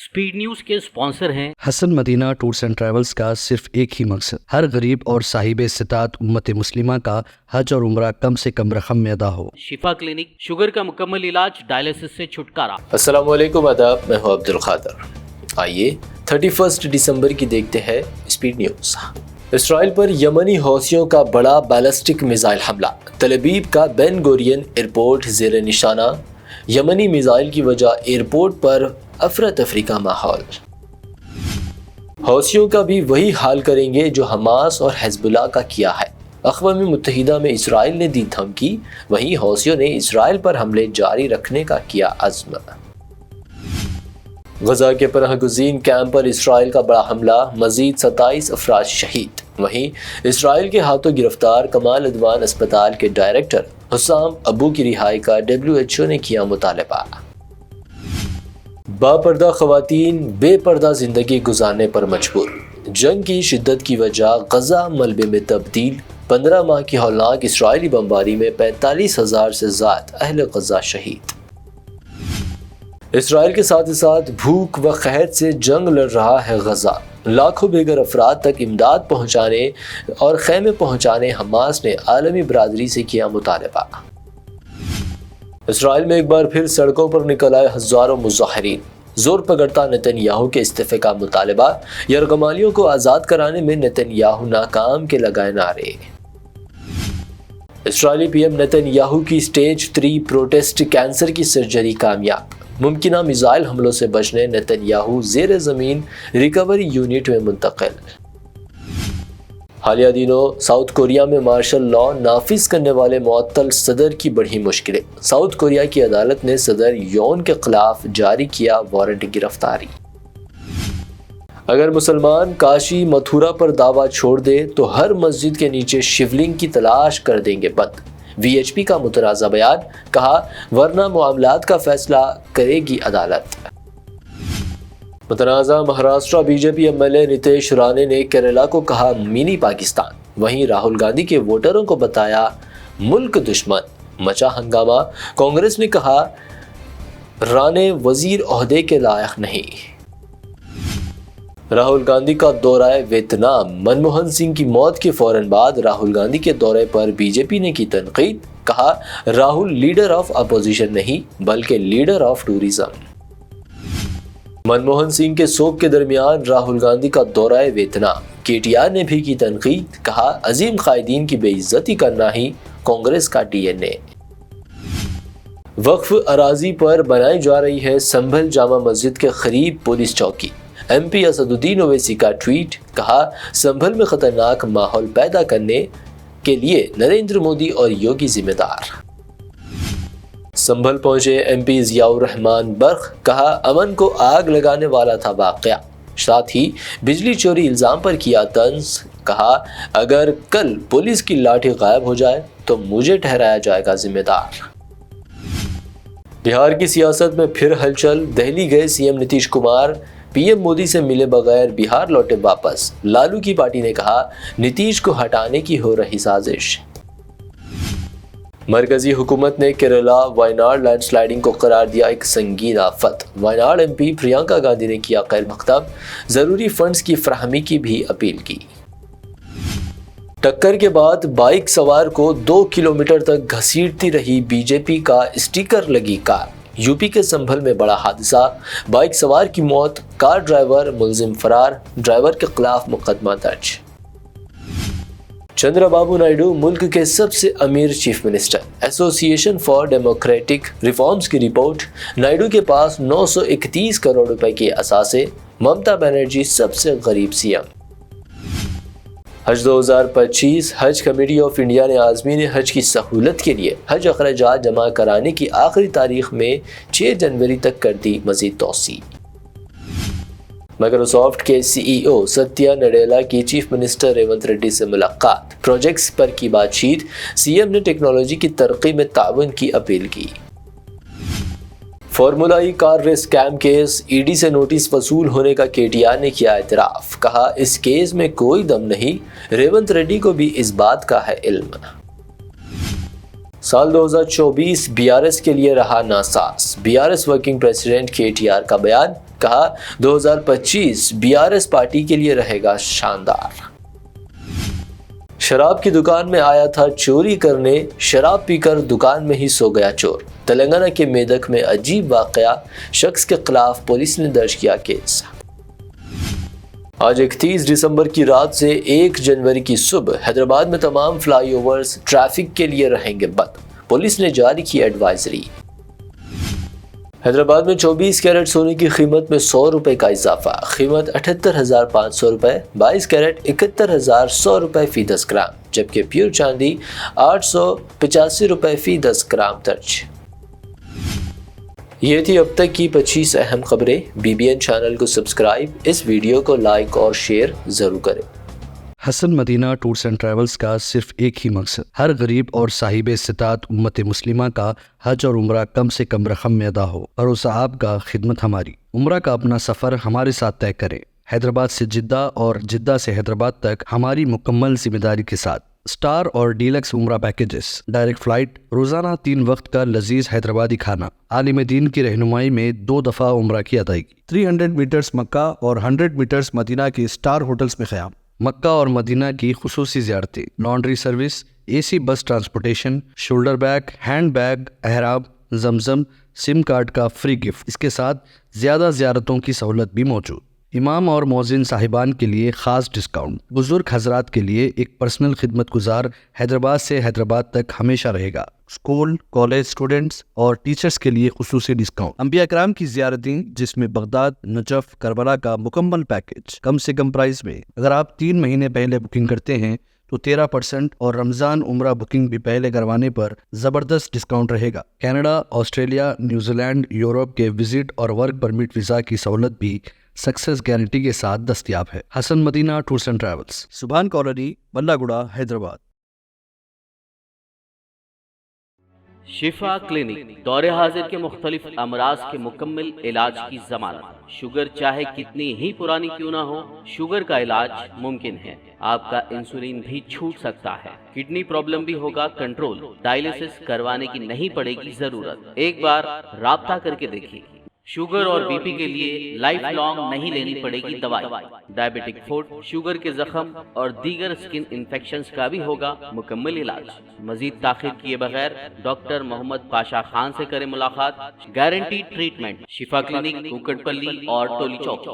Speed news के sponsor हैं Hasan Madina tours and travels का सिर्फ एक ही मकसद, हर गरीब और साहिब इस्तिताअत उम्मत मुस्लिमा का हज और उम्रा कम से कम रकम में अदा हो। शिफा क्लिनिक, शुगर का मुकम्मल इलाज, डायलिसिस से छुटकारा। अस्सलाम वालेकुम, आदाब, मैं हूं अब्दुल खादर। आइए 31 दिसंबर की देखते हैं स्पीड न्यूज। इसराइल पर यमनी हौसियों का बड़ा बैलिस्टिक मिसाइल हमला, तल अबीब का बेन गुरियन एयरपोर्ट ज़ेर निशाना। यमनी मिसाइल की वजह एयरपोर्ट पर अफरा तफरी का माहौल। हौसियों का भी वही हाल करेंगे जो हमास और हिजबुल्लाह का किया है। अक़वाम मुत्तहिदा में इसराइल ने दी धमकी, वहीं हौसियों ने इसराइल पर हमले जारी रखने का किया अज़्म। गजा के पनाहगुज़ीन कैंप पर इसराइल का बड़ा हमला, मजीद 27 अफराद शहीद। वहीं इसराइल के हाथों गिरफ्तार कमाल अदवान अस्पताल के डायरेक्टर हुसाम अबू की रिहाई का WHO ने किया मुतालबा। बापर्दा ख़वातीन बेपर्दा ज़िंदगी गुजारने पर मजबूर, जंग की शिद्दत की वजह गजा मलबे में तब्दील। 15 माह की हौलनाक इसराइली बमबारी में 45,000 से ज़्यादा अहले गजा शहीद। इसराइल के साथ ही साथ भूख व क़हत से जंग लड़ रहा है गजा। लाखों बेघर अफराद तक इमदाद पहुँचाने और खैमे पहुँचाने हमास ने आलमी बरादरी से किया मुतालबा। इसराइल में एक बार फिर सड़कों पर निकल आए हज़ारों मुज़ाहिरीन, जोर पकड़ता नेतन्याहू के इस्तीफे का मुतालबा। यरगमालियों को आज़ाद कराने में नेतन्याहू नाकाम के लगाए नारे। इसराइली PM नेतन्याहू की स्टेज 3 प्रोटेस्ट कैंसर की सर्जरी कामयाब। मुमकिना मिसाइल हमलों से बचने नेतन्याहू ज़ेर ज़मीन रिकवरी यूनिट में मुंतकिल। हालिया दिनों साउथ कोरिया में मार्शल लॉ नाफिज करने वाले मुअत्तल सदर की बढ़ी मुश्किलें। साउथ कोरिया की अदालत ने सदर योन के खिलाफ जारी किया वारंट गिरफ्तारी। अगर मुसलमान काशी मथुरा पर दावा छोड़ दे तो हर मस्जिद के नीचे शिवलिंग की तलाश कर देंगे बंद। VHP का मुतनाज़ा बयान, कहा वरना मामलात का फैसला करेगी अदालत। मुतनाज़ा महाराष्ट्र BJP MLA नितेश राणे ने केरला को कहा मिनी पाकिस्तान, वहीं राहुल गांधी के वोटरों को बताया मुल्क दुश्मन। मचा हंगामा, कांग्रेस ने कहा राणे वजीर ओहदे के लायक नहीं। राहुल गांधी का दौरा वियतनाम, मनमोहन सिंह की मौत के फौरन बाद राहुल गांधी के दौरे पर BJP ने की तनकीद, कहा राहुल लीडर ऑफ अपोजिशन नहीं बल्कि leader of tourism. Manmohan Singh के शोक के दरमियान राहुल गांधी का दौरा वियतनाम, KTR ने भी की तनकीद, कहा अजीम कायदीन की बेइज्जती करना ही कांग्रेस का DNA। वक्फ अराजी पर बनाई जा रही है संभल जामा मस्जिद के करीब पुलिस चौकी। MP असदुद्दीन ओवैसी का ट्वीट, कहा संभल में खतरनाक माहौल पैदा करने के लिए नरेंद्र मोदी और योगी जिम्मेदार। संभल पहुंचे MP ज़ियाउर रहमान बर्क, कहा अमन को आग लगाने वाला था वाक़या। साथ ही बिजली चोरी इल्जाम पर किया तंज, कहा अगर कल पुलिस की लाठी गायब हो जाए तो मुझे ठहराया जाएगा जिम्मेदार। बिहार की सियासत में फिर हलचल, दिल्ली गए CM नीतीश कुमार, PM मोदी से मिले बगैर बिहार लौटे वापस। लालू की पार्टी ने कहा नीतीश को हटाने की हो रही साजिश। मरकजी हुकूमत ने केरला वायनाड लैंडस्लाइडिंग को करार दिया एक संगीन आफत। वायनाड MP प्रियंका गांधी ने किया खैर मकतब, जरूरी फंड्स की फराहमी की भी अपील की। टक्कर के बाद बाइक सवार को 2 किलोमीटर तक घसीटती रही BJP का स्टिकर लगी कार। यूपी के संभल में बड़ा हादसा, बाइक सवार की मौत, कार ड्राइवर मुलजिम फरार, ड्राइवर के खिलाफ मुकदमा दर्ज। चंद्रबाबू नायडू मुल्क के सबसे अमीर chief minister. Association for democratic reforms की रिपोर्ट, नायडू के पास 931 करोड़ रुपए के असासे, ममता बनर्जी सबसे गरीब CM। हज 2025, हज कमेटी ऑफ इंडिया ने आज़मीन हज की सहूलत के लिए हज अखराजात जमा कराने की आखिरी तारीख में 6 जनवरी तक कर दी मज़ीद तौसी। माइक्रोसॉफ्ट के CEO सत्या नडेला की चीफ मिनिस्टर रेवंत रेड्डी से मुलाकात, प्रोजेक्ट्स पर की बातचीत। CM ने टेक्नोलॉजी की तरक्की में ताउन की अपील की। Formula E car race scam case, ED से नोटिस वसूल होने का KTR ने किया एतराफ़, कहा इस केस में कोई दम नहीं, रेवंत रेड्डी को भी इस बात का है इल्म। साल 2024 BRS के लिए रहा NASA's, BRS working president KTR का बयान, کہا 2025 BRS پارٹی کے لیے رہے گا شاندار۔ شراب کی دکان میں آیا تھا چوری کرنے، شراب پی کر دکان میں ہی سو گیا چور۔ تلنگانہ کے میدک میں عجیب واقعہ، شخص کے خلاف پولیس نے درج کیا کیس۔ آج 31 دسمبر کی رات سے 1 جنوری کی صبح حیدرآباد میں تمام فلائی اوورز ٹریفک کے لیے رہیں گے بند، پولیس نے جاری کی ایڈوائزری۔ حیدرآباد میں 24 کیرٹ سونے کی قیمت میں 100 روپے کا اضافہ، قیمت 78,500 روپے، 22 کیرٹ 71,100 روپے فی 10 گرام، جبکہ پیور چاندی 885 روپے فی 10 گرام درج۔ یہ تھی اب تک کی 25 اہم خبریں۔ BBN چینل کو سبسکرائب، اس ویڈیو کو لائک اور شیئر ضرور کریں۔ حسن مدینہ ٹورز اینڈ ٹریولز کا صرف ایک ہی مقصد، ہر غریب اور صاحب استطاعت امت مسلمہ کا حج اور عمرہ کم سے کم رقم میں ادا ہو۔ بھروسہ آپ کا، خدمت ہماری۔ عمرہ کا اپنا سفر ہمارے ساتھ طے کریں، حیدرآباد سے جدہ اور جدہ سے حیدرآباد تک ہماری مکمل ذمہ داری کے ساتھ۔ سٹار اور ڈیلکس عمرہ پیکیجز، ڈائریکٹ فلائٹ، روزانہ 3 وقت کا لذیذ حیدرآبادی کھانا، عالم دین کی رہنمائی میں 2 دفعہ عمرہ کی ادائیگی، 300 میٹرز مکہ اور 100 میٹرز مدینہ کے سٹار ہوٹلز میں قیام، مکہ اور مدینہ کی خصوصی زیارتیں، laundry service, AC bus transportation, shoulder bag, hand bag, احرام، زمزم، سم کارڈ کا فری گفٹ، اس کے ساتھ زیادہ زیارتوں کی سہولت بھی موجود۔ امام اور مؤذن صاحبان کے لیے خاص ڈسکاؤنٹ، بزرگ حضرات کے لیے ایک پرسنل خدمت گزار حیدرآباد سے حیدرآباد تک ہمیشہ رہے گا۔ اسکول، کالج اسٹوڈنٹس اور ٹیچرز کے لیے خصوصی ڈسکاؤنٹ، انبیاء کرام کی زیارتیں جس میں بغداد، نجف، کربلا کا مکمل پیکج کم سے کم پرائز میں۔ اگر آپ 3 مہینے پہلے بکنگ کرتے ہیں تو 13% اور رمضان عمرہ بکنگ بھی پہلے کروانے پر زبردست ڈسکاؤنٹ رہے گا۔ Canada, Australia, New Zealand, Europe کے وزٹ اور ورک پرمٹ ویزا کی سہولت بھی سکسیس گارنٹی کے ساتھ دستیاب ہے۔ Hasan Madina tours and travels, Subhan colony, بلہ گڑا، حیدرآباد۔ شفا کلینک دور حاضر کے مختلف امراض کے مکمل علاج کی ضمانت۔ شوگر چاہے کتنی ہی پرانی کیوں نہ ہو، شوگر کا علاج ممکن ہے۔ آپ کا انسولین بھی چھوٹ سکتا ہے، کڈنی پرابلم بھی ہوگا کنٹرول، ڈائلیسس کروانے کی نہیں پڑے گی ضرورت۔ ایک بار رابطہ کر کے دیکھیے۔ شوگر اور BP کے لیے لائف لانگ نہیں لینی پڑے گی دوائی۔ ڈائبیٹک فوڈ، شوگر کے زخم اور دیگر سکن انفیکشنز کا بھی ہوگا مکمل علاج۔ مزید تاخیر کیے بغیر ڈاکٹر محمد پاشا خان سے کریں ملاقات۔ گارنٹی ٹریٹمنٹ، شفا کلینک، کوکٹ پلی اور ٹولی چوک۔